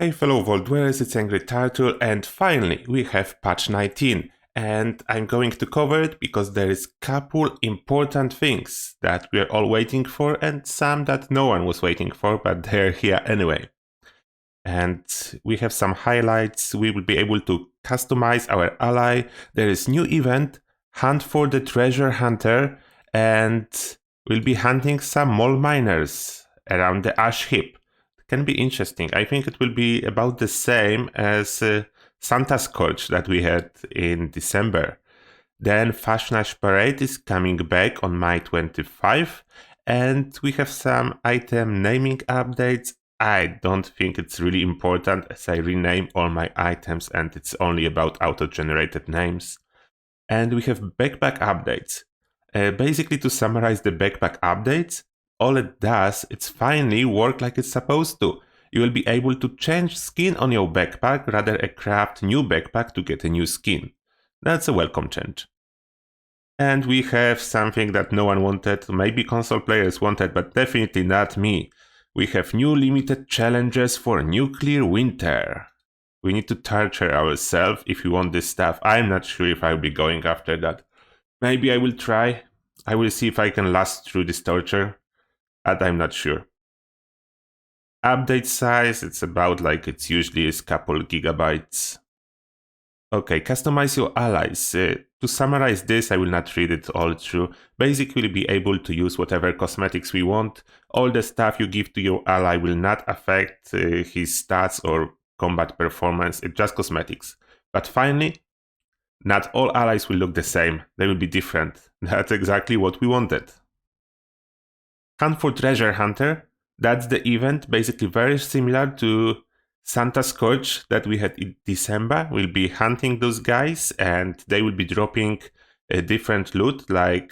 Hey fellow Vault dwellers, it's Angry Turtle, and finally we have patch 19, and I'm going to cover it because there is couple important things that we're all waiting for and some that no one was waiting for, but they're here anyway. And we have some highlights. We will be able to customize our ally. There is new event, Hunt for the Treasure Hunter, and we'll be hunting some mole miners around the ash heap. Can be interesting. I think it will be about the same as Santa's Scourge that we had in December. Then Fashnash Parade is coming back on May 25, and we have some item naming updates. I don't think it's really important as I rename all my items and it's only about auto-generated names. And we have backpack updates. Basically, to summarize the backpack updates, all it does, it's finally work like it's supposed to. You will be able to change skin on your backpack rather than craft new backpack to get a new skin. That's a welcome change. And we have something that no one wanted, maybe console players wanted, but definitely not me. We have new limited challenges for Nuclear Winter. We need to torture ourselves if we want this stuff. I'm not sure if I'll be going after that. Maybe I will try. I will see if I can last through this torture. But I'm not sure. Update size, it's about like it's usually is couple gigabytes. Okay, customize your allies. To summarize this, I will not read it all through. Basically, we'll be able to use whatever cosmetics we want. All the stuff you give to your ally will not affect his stats or combat performance. It's just cosmetics. But finally, not all allies will look the same. They will be different. That's exactly what we wanted. Hunt for Treasure Hunter. That's the event, basically very similar to Santa's Scourge that we had in December. We'll be hunting those guys and they will be dropping a different loot like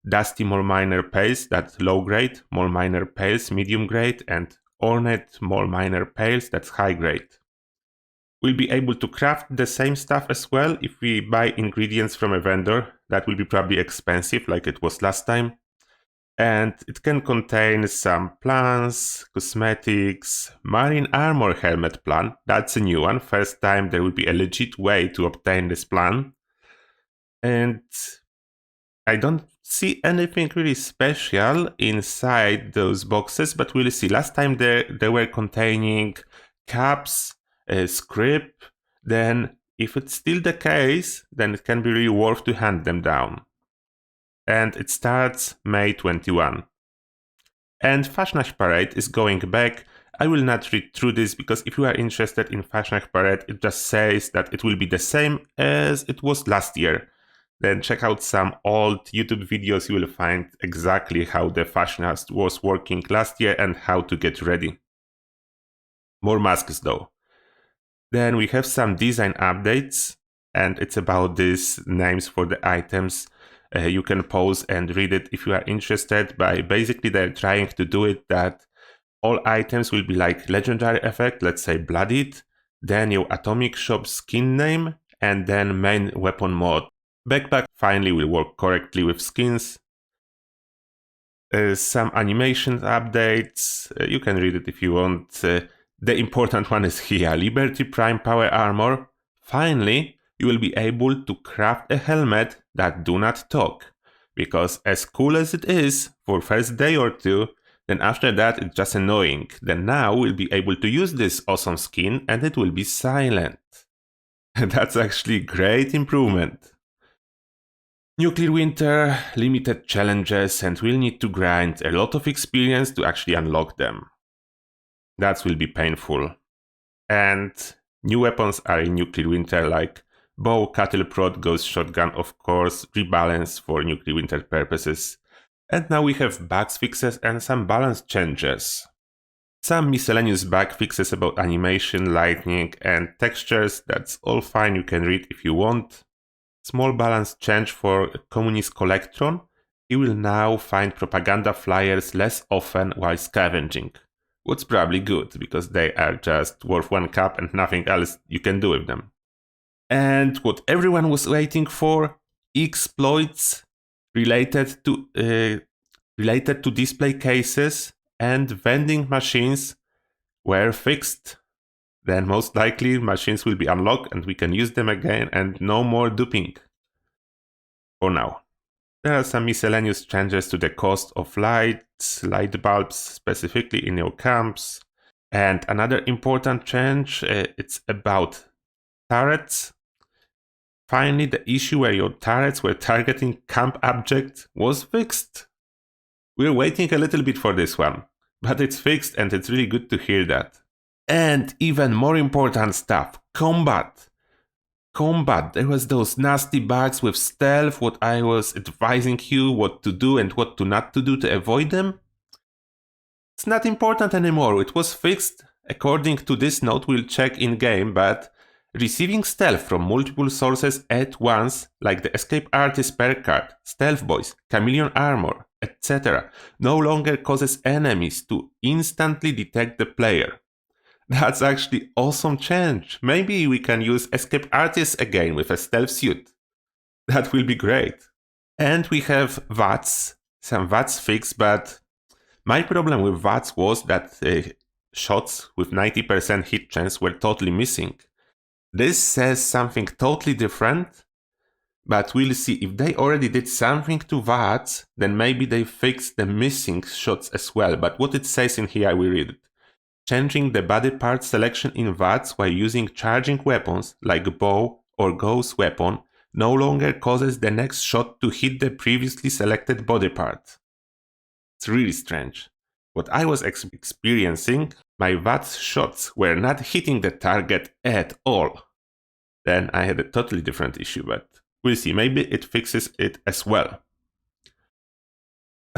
Dusty Mole Miner Pails, that's low grade, Mole Miner Pails, medium grade, and Ornate Mole Miner Pails, that's high grade. We'll be able to craft the same stuff as well if we buy ingredients from a vendor. That will be probably expensive like it was last time. And it can contain some plans, cosmetics, Marine Armor Helmet plan. That's a new one. First time there will be a legit way to obtain this plan. And I don't see anything really special inside those boxes, but we'll see. Last time they were containing caps, script. Then if it's still the case, then it can be really worth to hand them down. And it starts May 21. And Fashnash Parade is going back. I will not read through this because if you are interested in Fashnash Parade, it just says that it will be the same as it was last year. Then check out some old YouTube videos, you will find exactly how the Fashnash was working last year and how to get ready. More masks though. Then we have some design updates and it's about these names for the items. You can pause and read it if you are interested, but basically they're trying to do it that all items will be like legendary effect, let's say bloodied, then your atomic shop skin name, and then main weapon mod. Backpack finally will work correctly with skins. Some animation updates, you can read it if you want. The important one is here, Liberty Prime Power Armor. Finally, you will be able to craft a helmet that do not talk. Because as cool as it is for first day or two, then after that it's just annoying. Then now we'll be able to use this awesome skin and it will be silent. That's actually great improvement. Nuclear Winter, limited challenges, and we'll need to grind a lot of experience to actually unlock them. That will be painful. And new weapons are in Nuclear Winter like bow, cattle prod, ghost shotgun, of course, rebalance for Nuclear Winter purposes. And now we have bug fixes and some balance changes. Some miscellaneous bug fixes about animation, lighting, and textures, that's all fine, you can read if you want. Small balance change for Communist Collectron. You will now find propaganda flyers less often while scavenging. What's probably good, because they are just worth 1 cup and nothing else you can do with them. And what everyone was waiting for, exploits related to display cases and vending machines were fixed. then most likely machines will be unlocked and we can use them again and no more duping. For now. There are some miscellaneous changes to the cost of light bulbs, specifically in your camps. And another important change, it's about turrets. Finally, the issue where your turrets were targeting camp objects was fixed. We're waiting a little bit for this one, but it's fixed and it's really good to hear that. And even more important stuff, combat. There was those nasty bugs with stealth, what I was advising you what to do and what to not to do to avoid them. It's not important anymore, it was fixed. According to this note, we'll check in-game, but receiving stealth from multiple sources at once, like the Escape Artist perk card, Stealth Boys, Chameleon Armor, etc., no longer causes enemies to instantly detect the player. That's actually awesome change. Maybe we can use Escape Artist again with a stealth suit. That will be great. And we have Vats, some Vats fix, but my problem with Vats was that shots with 90% hit chance were totally missing. This says something totally different, but we'll see. If they already did something to Vats, then maybe they fixed the missing shots as well. But what it says in here, I will read it. Changing the body part selection in Vats while using charging weapons like bow or ghost weapon no longer causes the next shot to hit the previously selected body part. It's really strange. What I was experiencing, my Vats shots were not hitting the target at all. Then I had a totally different issue, but we'll see. Maybe it fixes it as well.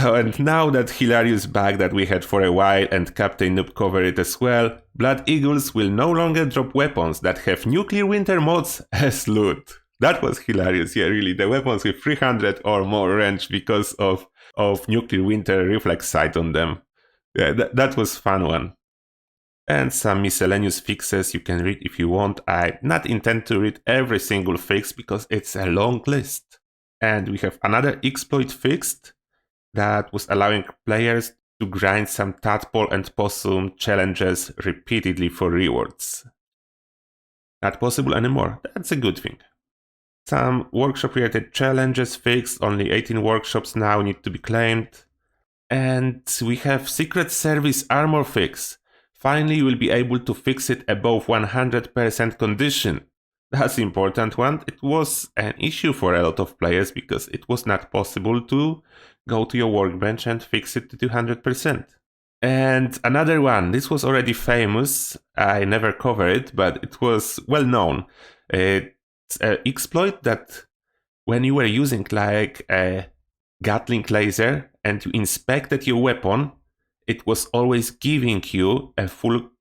Oh, and now that hilarious bug that we had for a while and Captain Noob covered it as well, Blood Eagles will no longer drop weapons that have nuclear winter mods as loot. That was hilarious, yeah, really. The weapons with 300 or more range because of nuclear winter reflex sight on them. Yeah, that was fun one. And some miscellaneous fixes you can read if you want. I not intend to read every single fix because it's a long list. And we have another exploit fixed that was allowing players to grind some tadpole and possum challenges repeatedly for rewards. Not possible anymore, that's a good thing. Some workshop-related challenges fixed, only 18 workshops now need to be claimed. And we have Secret Service Armour fix. Finally, you will be able to fix it above 100% condition. That's an important one. It was an issue for a lot of players because it was not possible to go to your workbench and fix it to 200%. And another one, this was already famous. I never covered it, but it was well known. It's an exploit that when you were using like a Gatling laser and you inspected your weapon, it was always giving you a full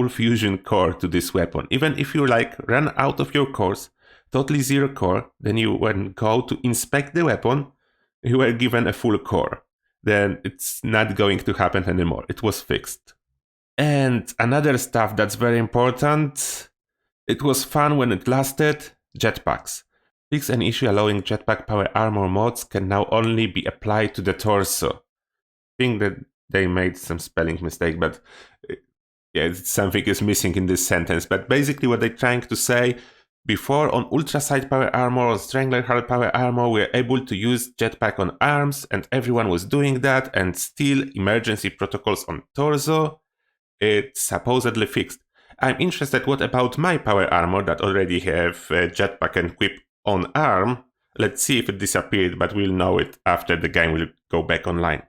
fusion core to this weapon. Even if you like run out of your cores, totally zero core, then you when go to inspect the weapon, you were given a full core. Then it's not going to happen anymore. It was fixed. And another stuff that's very important, it was fun when it lasted, jetpacks. Fix an issue allowing jetpack power armor mods can now only be applied to the torso. I think that they made some spelling mistake, but yeah, something is missing in this sentence. But basically what they're trying to say, before on Ultra Side Power Armor or Strangler Hull Power Armor, we were able to use jetpack on arms, and everyone was doing that, and still emergency protocols on torso. It's supposedly fixed. I'm interested, what about my power armor that already have jetpack and whip on arm? Let's see if it disappeared, but we'll know it after the game will go back online.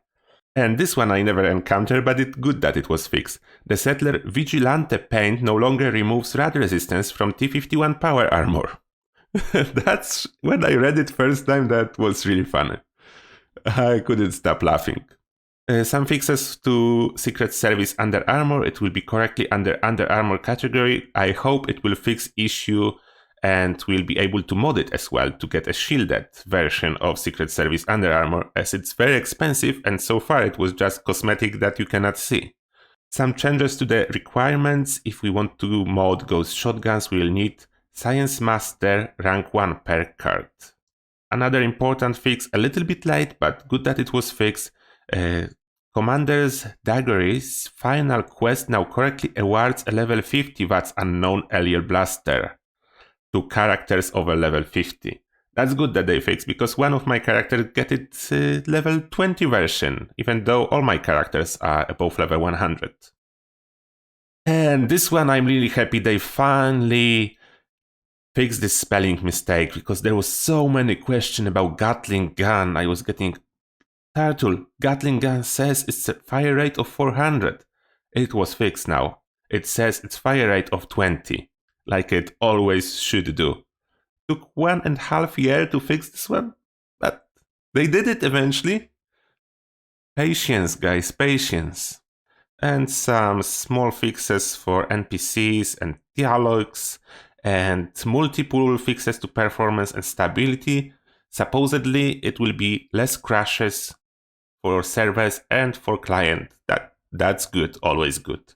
And this one I never encountered, but it's good that it was fixed. The Settler Vigilante paint no longer removes rad resistance from T51 power armor. That's, when I read it first time, that was really funny. I couldn't stop laughing. Some fixes to Secret Service Under Armor. It will be correctly under Armor category. I hope it will fix issue and we'll be able to mod it as well to get a shielded version of Secret Service Under Armor, as it's very expensive and so far it was just cosmetic that you cannot see. Some changes to the requirements. If we want to mod Ghost Shotguns, we'll need Science Master rank 1 perk card. Another important fix, a little bit late, but good that it was fixed. Commander's Daggery's final quest now correctly awards a level 50 Vats unknown alien blaster to characters over level 50. That's good that they fixed, because one of my characters get its level 20 version, even though all my characters are above level 100. And this one I'm really happy they finally fixed this spelling mistake, because there was so many questions about Gatling gun. I was getting, Turtle, Gatling gun says it's a fire rate of 400. It was fixed now. It says it's fire rate of 20, like it always should do. Took 1.5 years to fix this one, but they did it eventually. Patience, guys, patience. And some small fixes for NPCs and dialogues, and multiple fixes to performance and stability. Supposedly, it will be less crashes for servers and for client. That's good, always good.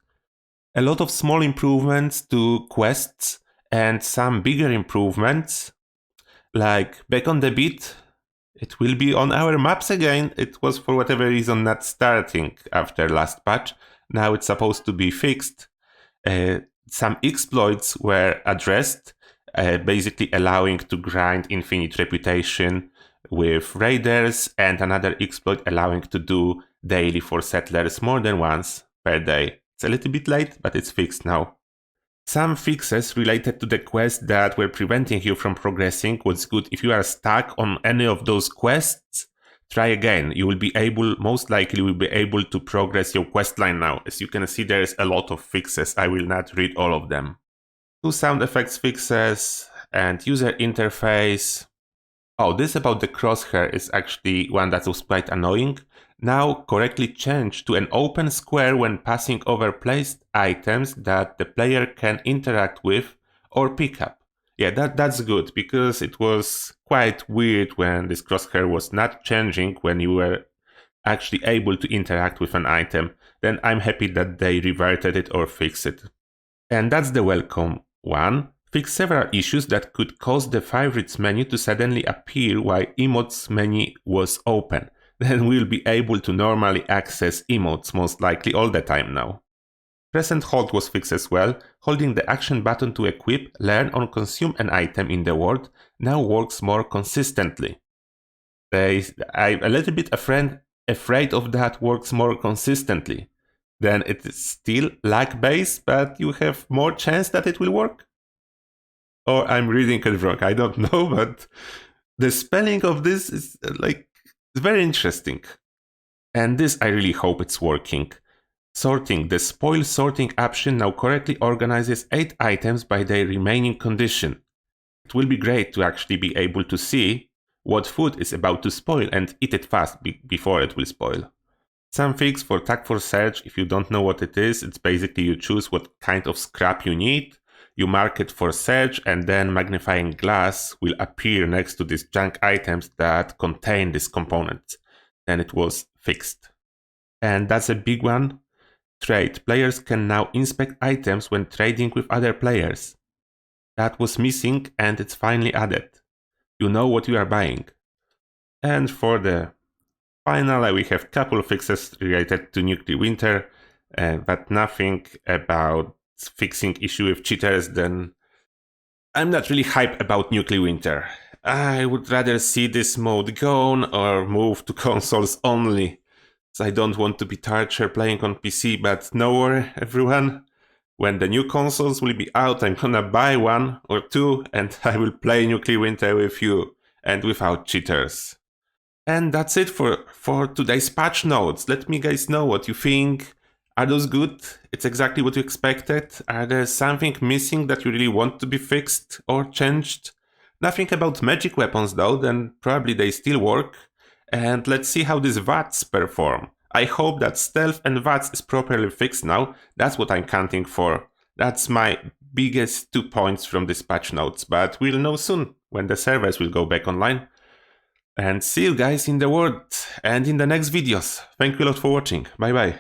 A lot of small improvements to quests, and some bigger improvements, like back on the beat, it will be on our maps again. It was for whatever reason not starting after last patch. Now it's supposed to be fixed. Some exploits were addressed, basically allowing to grind infinite reputation with raiders, and another exploit allowing to do daily for settlers more than once per day. It's a little bit late, but it's fixed now. Some fixes related to the quests that were preventing you from progressing. What's good, if you are stuck on any of those quests, try again. You will be able, most likely will be able to progress your quest line now. As you can see, there is a lot of fixes. I will not read all of them. 2 sound effects fixes and user interface. Oh, this about the crosshair is actually one that was quite annoying. Now correctly changed to an open square when passing over placed items that the player can interact with or pick up. Yeah, that's good, because it was quite weird when this crosshair was not changing when you were actually able to interact with an item. Then I'm happy that they reverted it or fixed it. And that's the welcome one. Fix several issues that could cause the favorites menu to suddenly appear while emotes menu was open. Then we'll be able to normally access emotes most likely all the time now. Press and hold was fixed as well. Holding the action button to equip, learn or consume an item in the world now works more consistently. I'm a little bit afraid of that works more consistently. Then it is still lag-based, but you have more chance that it will work. Or I'm reading it wrong, I don't know, but the spelling of this is very interesting. And this, I really hope it's working. Sorting. The spoil sorting option now correctly organizes 8 items by their remaining condition. It will be great to actually be able to see what food is about to spoil and eat it fast before it will spoil. Some fix for Tactful Search. If you don't know what it is, it's basically you choose what kind of scrap you need, you mark it for search, and then magnifying glass will appear next to these junk items that contain this component. Then it was fixed. And that's a big one. Trade. Players can now inspect items when trading with other players. That was missing and it's finally added. You know what you are buying. And for the final, we have couple fixes related to Nuclear Winter, but nothing about fixing issue with cheaters. Then I'm not really hyped about Nuclear Winter. I would rather see this mode gone or move to consoles only. So I don't want to be tortured playing on PC, but no worry everyone. When the new consoles will be out, I'm gonna buy 1 or 2 and I will play Nuclear Winter with you and without cheaters. And that's it for today's patch notes. Let me guys know what you think. Are those good? It's exactly what you expected? Are there something missing that you really want to be fixed or changed? Nothing about magic weapons though, then probably they still work. And let's see how these Vats perform. I hope that stealth and Vats is properly fixed now. That's what I'm counting for. That's my biggest 2 points from this patch notes, but we'll know soon when the servers will go back online. And see you guys in the world and in the next videos. Thank you a lot for watching. Bye bye.